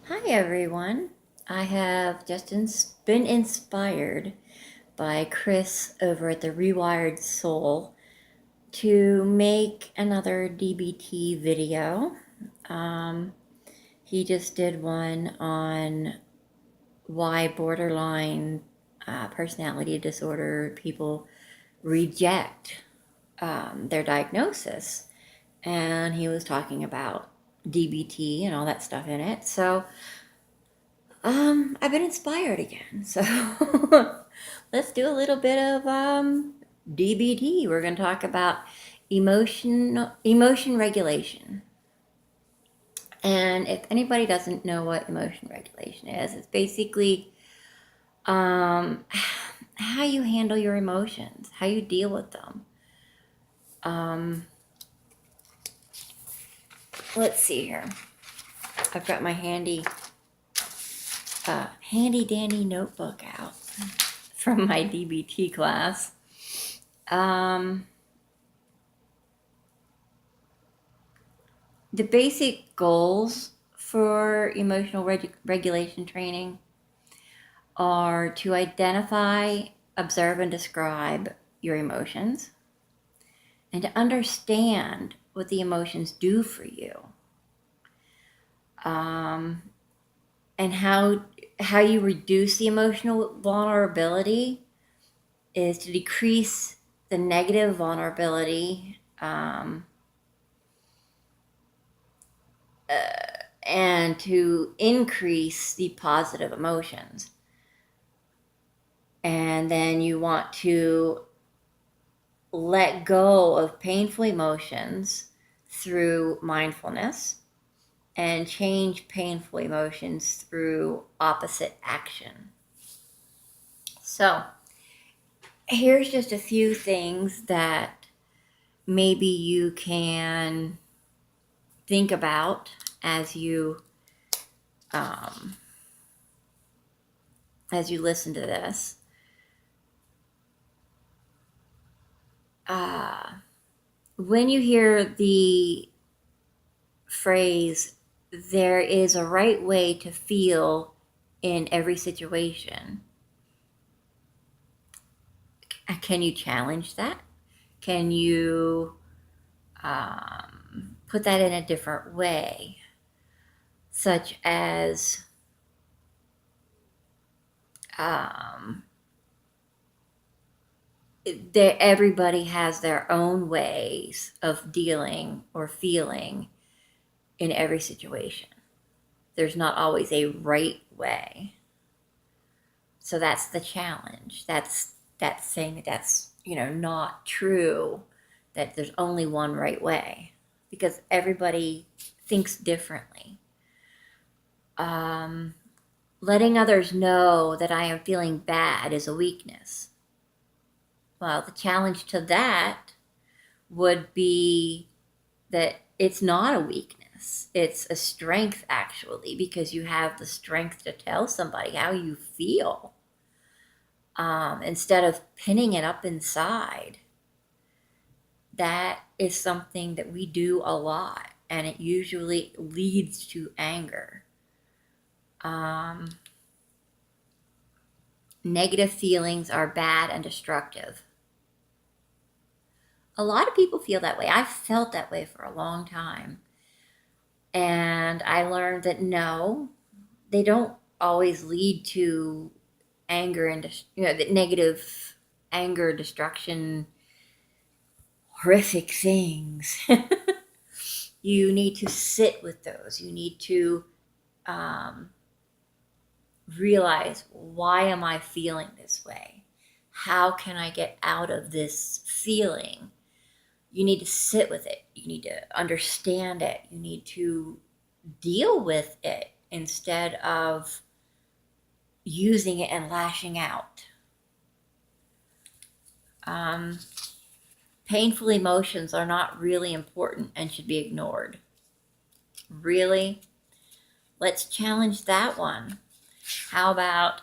Hi everyone. I have just been inspired by Chris over at the Rewired Soul to make another DBT video. Um, he just did one on why borderline personality disorder people reject their diagnosis. And he was talking about DBT and all that stuff in it. So I've been inspired again. So let's do a little bit of DBT. We're going to talk about emotion regulation. And if anybody doesn't know what emotion regulation is, it's basically um, how you handle your emotions, how you deal with them. Let's see here. I've got my handy dandy notebook out from my DBT class. The basic goals for emotional regulation training are to identify, observe, and describe your emotions, and to understand what the emotions do for you, and how you reduce the emotional vulnerability is to decrease the negative vulnerability, and to increase the positive emotions. And then you want to let go of painful emotions through mindfulness and change painful emotions through opposite action. So, here's just a few things that maybe you can think about as you listen to this. When you hear the phrase, there is a right way to feel in every situation, can you challenge that? Can you put that in a different way? Such as everybody has their own ways of dealing or feeling in every situation. There's not always a right way. So that's the challenge. That's saying that's not true, that there's only one right way, because everybody thinks differently. Letting others know that I am feeling bad is a weakness. Well, the challenge to that would be that it's not a weakness. It's a strength, actually, because you have the strength to tell somebody how you feel, instead of pinning it up inside. That is something that we do a lot, and it usually leads to anger. Negative feelings are bad and destructive. A lot of people feel that way. I've felt that way for a long time. And I learned that no, they don't always lead to anger and, the negative anger, destruction, horrific things. You need to sit with those. You need to realize, why am I feeling this way? How can I get out of this feeling? You need to sit with it. You need to understand it. You need to deal with it instead of using it and lashing out. Painful emotions are not really important and should be ignored. Really? Let's challenge that one. How about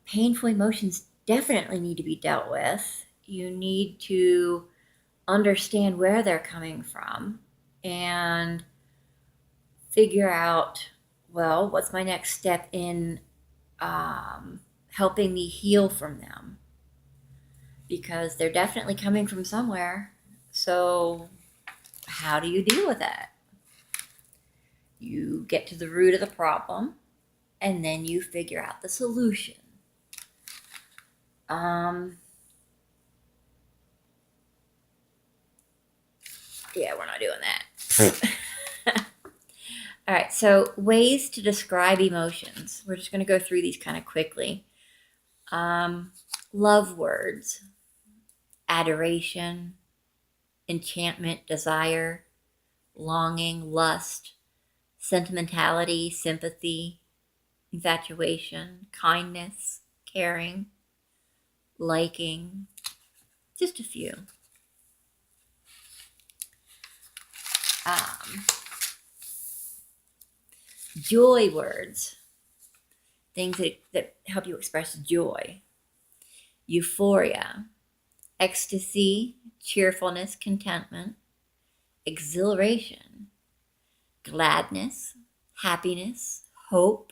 painful emotions definitely need to be dealt with. You need to understand where they're coming from and figure out well, what's my next step in helping me heal from them? Because they're definitely coming from somewhere. So, how do you deal with that? You get to the root of the problem and then you figure out the solution. Yeah, we're not doing that. All right, so ways to describe emotions. We're just going to go through these kind of quickly. Love words, adoration, enchantment, desire, longing, lust, sentimentality, sympathy, infatuation, kindness, caring, liking, just a few. Joy words, things that help you express joy. Euphoria, ecstasy, cheerfulness, contentment, exhilaration, gladness, happiness, hope,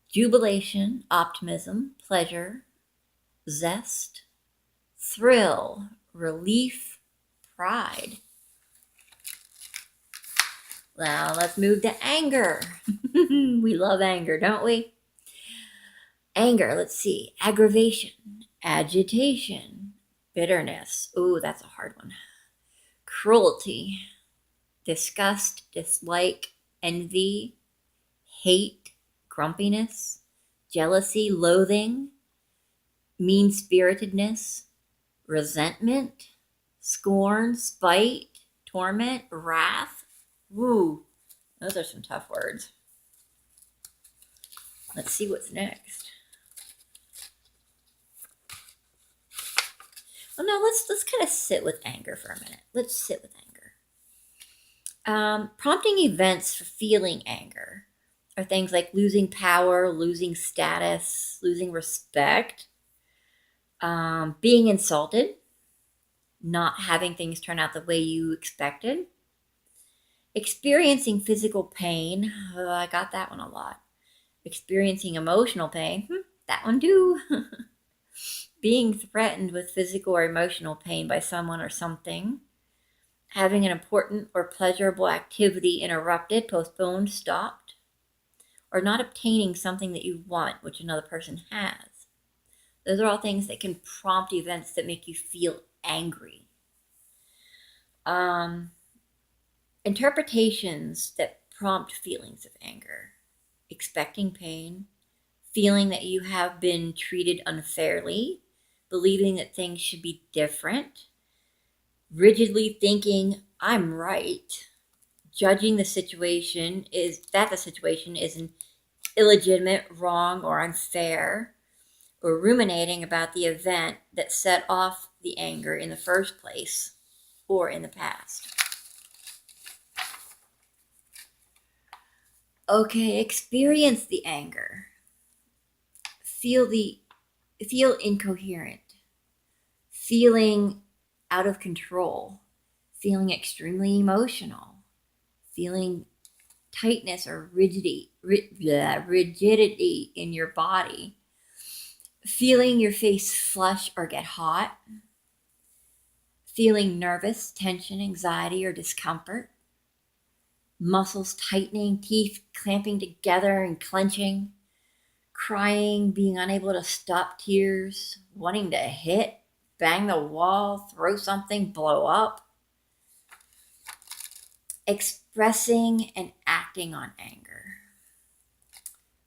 jubilation, optimism, pleasure, zest, thrill, relief, pride. Now let's move to anger. We love anger, don't we? Anger, let's see. Aggravation, agitation, bitterness. Ooh, that's a hard one. Cruelty, disgust, dislike, envy, hate, grumpiness, jealousy, loathing, mean spiritedness, resentment, scorn, spite, torment, wrath. Woo, those are some tough words. Let's see what's next. Well, no, let's kind of sit with anger for a minute. Let's sit with anger. Prompting events for feeling anger are things like losing power, losing status, losing respect, being insulted, not having things turn out the way you expected, experiencing physical pain. I got that one a lot. Experiencing emotional pain. That one too. Being threatened with physical or emotional pain by someone or something. Having an important or pleasurable activity interrupted, postponed, stopped. Or not obtaining something that you want, which another person has. Those are all things that can prompt events that make you feel angry. Interpretations that prompt feelings of anger. Expecting pain, feeling that you have been treated unfairly, believing that things should be different, rigidly thinking, I'm right, judging the situation is an illegitimate, wrong, or unfair, or ruminating about the event that set off the anger in the first place or in the past. Okay, experience the anger. Feel incoherent, feeling out of control, feeling extremely emotional, feeling tightness or rigidity in your body, feeling your face flush or get hot, feeling nervous, tension, anxiety, or discomfort, muscles tightening, teeth clamping together and clenching, crying, being unable to stop tears, wanting to hit, bang the wall, throw something, blow up, expressing and acting on anger,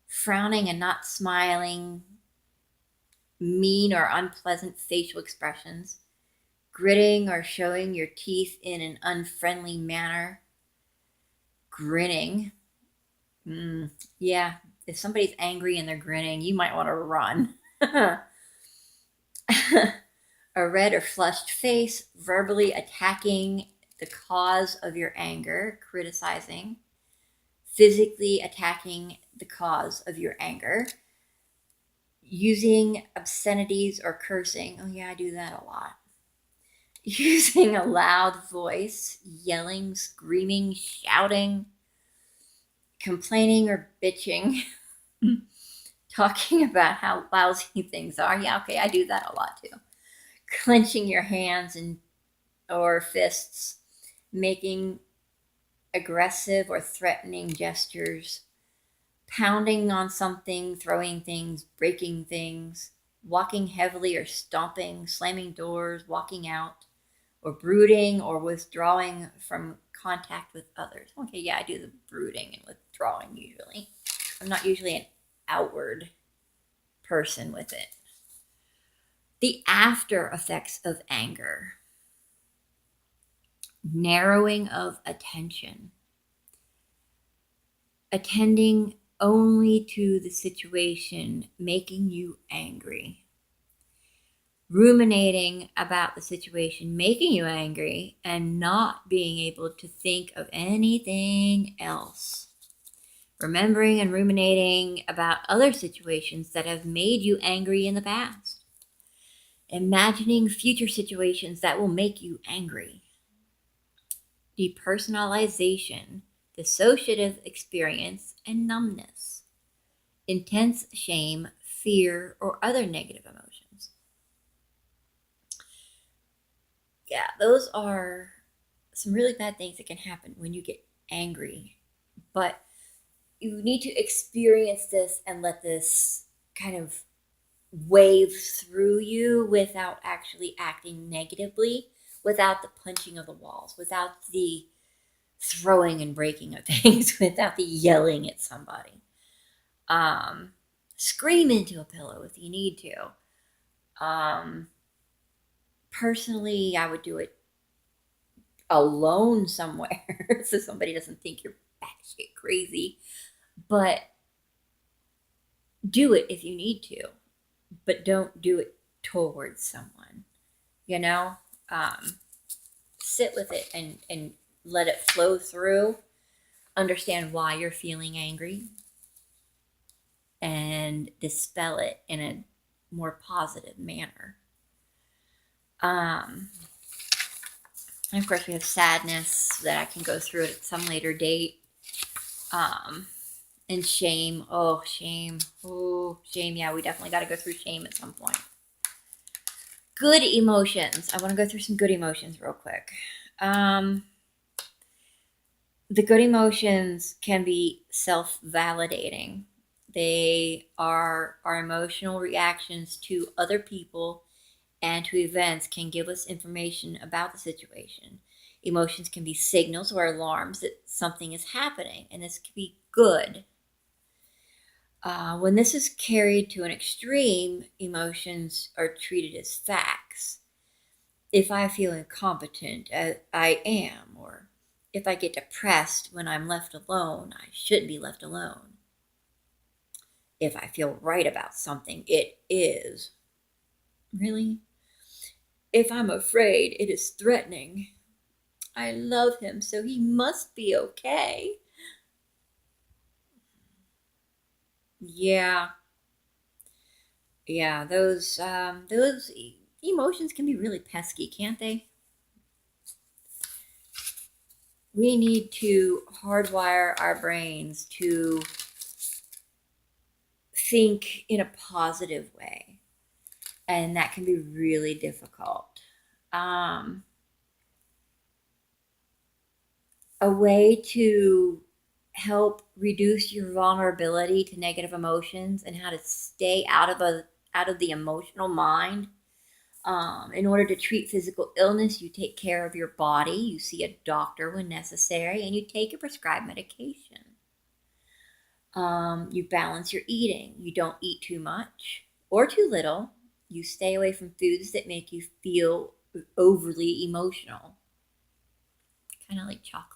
frowning and not smiling, mean or unpleasant facial expressions, gritting or showing your teeth in an unfriendly manner, grinning. Yeah, if somebody's angry and they're grinning, you might want to run. A red or flushed face, verbally attacking the cause of your anger, criticizing, physically attacking the cause of your anger, using obscenities or cursing. Oh, yeah, I do that a lot. Using a loud voice, yelling, screaming, shouting, complaining or bitching, talking about how lousy things are. Yeah, okay, I do that a lot too. Clenching your hands and or fists, making aggressive or threatening gestures, pounding on something, throwing things, breaking things, walking heavily or stomping, slamming doors, walking out, or brooding or withdrawing from contact with others. Okay, yeah, I do the brooding and withdrawing usually. I'm not usually an outward person with it. The after effects of anger: narrowing of attention, attending only to the situation making you angry, ruminating about the situation making you angry and not being able to think of anything else, remembering and ruminating about other situations that have made you angry in the past, imagining future situations that will make you angry, depersonalization, dissociative experience, and numbness, intense shame, fear, or other negative emotions. Yeah, those are some really bad things that can happen when you get angry. But you need to experience this and let this kind of wave through you without actually acting negatively, without the punching of the walls, without the throwing and breaking of things, without the yelling at somebody. Scream into a pillow if you need to. Personally, I would do it alone somewhere so somebody doesn't think you're batshit crazy. But do it if you need to, but don't do it towards someone. You know, sit with it and let it flow through. Understand why you're feeling angry and dispel it in a more positive manner. And of course, we have sadness that I can go through it at some later date. And shame. Oh, shame. Oh, shame. Yeah, we definitely got to go through shame at some point. Good emotions. I want to go through some good emotions real quick. The good emotions can be self-validating. They are our emotional reactions to other people and to events can give us information about the situation. Emotions can be signals or alarms that something is happening, and this can be good. When this is carried to an extreme, emotions are treated as facts. If I feel incompetent, I am, or if I get depressed when I'm left alone, I shouldn't be left alone. If I feel right about something, it is. Really? If I'm afraid, it is threatening. I love him, so he must be okay. Yeah, yeah, those emotions can be really pesky, can't they? We need to hardwire our brains to think in a positive way, and that can be really difficult. Um, a way to help reduce your vulnerability to negative emotions and how to stay out of the emotional mind. In order to treat physical illness, you take care of your body, you see a doctor when necessary, and you take your prescribed medication. You balance your eating. You don't eat too much or too little. You stay away from foods that make you feel overly emotional, kind of like chocolate.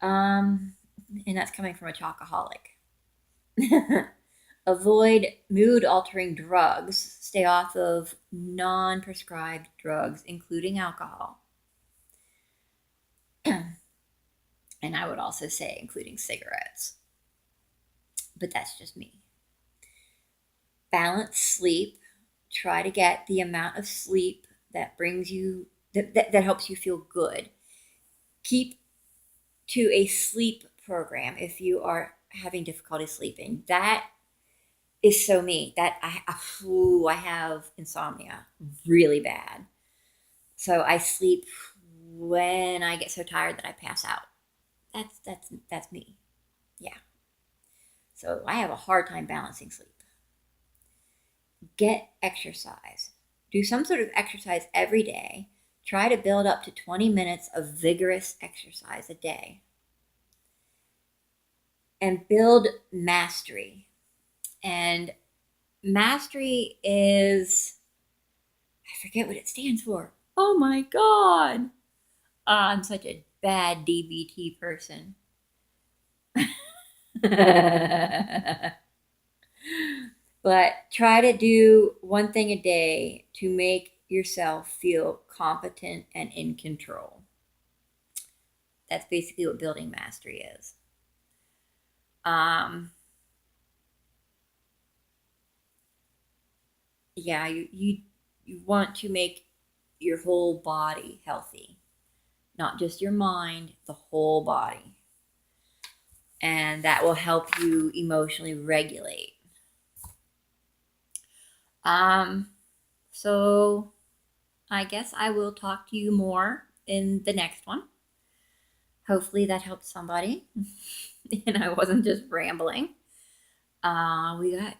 Um, and that's coming from a chocoholic. Avoid mood altering drugs. Stay off of non prescribed drugs, including alcohol. And I would also say, including cigarettes. But that's just me. Balance sleep. Try to get the amount of sleep that brings you, that helps you feel good. Keep to a sleep program if you are having difficulty sleeping. That is so me. That I have insomnia really bad. So I sleep when I get so tired that I pass out. That's me. Yeah. So I have a hard time balancing sleep. Get exercise. Do some sort of exercise every day. Try to build up to 20 minutes of vigorous exercise a day. And build mastery. And mastery is, I forget what it stands for. Oh my God. I'm such a bad DBT person. But try to do one thing a day to make yourself feel competent and in control. That's basically what building mastery is. Yeah, you want to make your whole body healthy, not just your mind, the whole body. And that will help you emotionally regulate. So I guess I will talk to you more in the next one. Hopefully that helped somebody and I wasn't just rambling. We got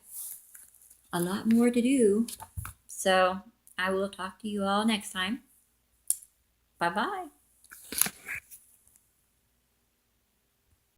a lot more to do. So I will talk to you all next time. Bye bye.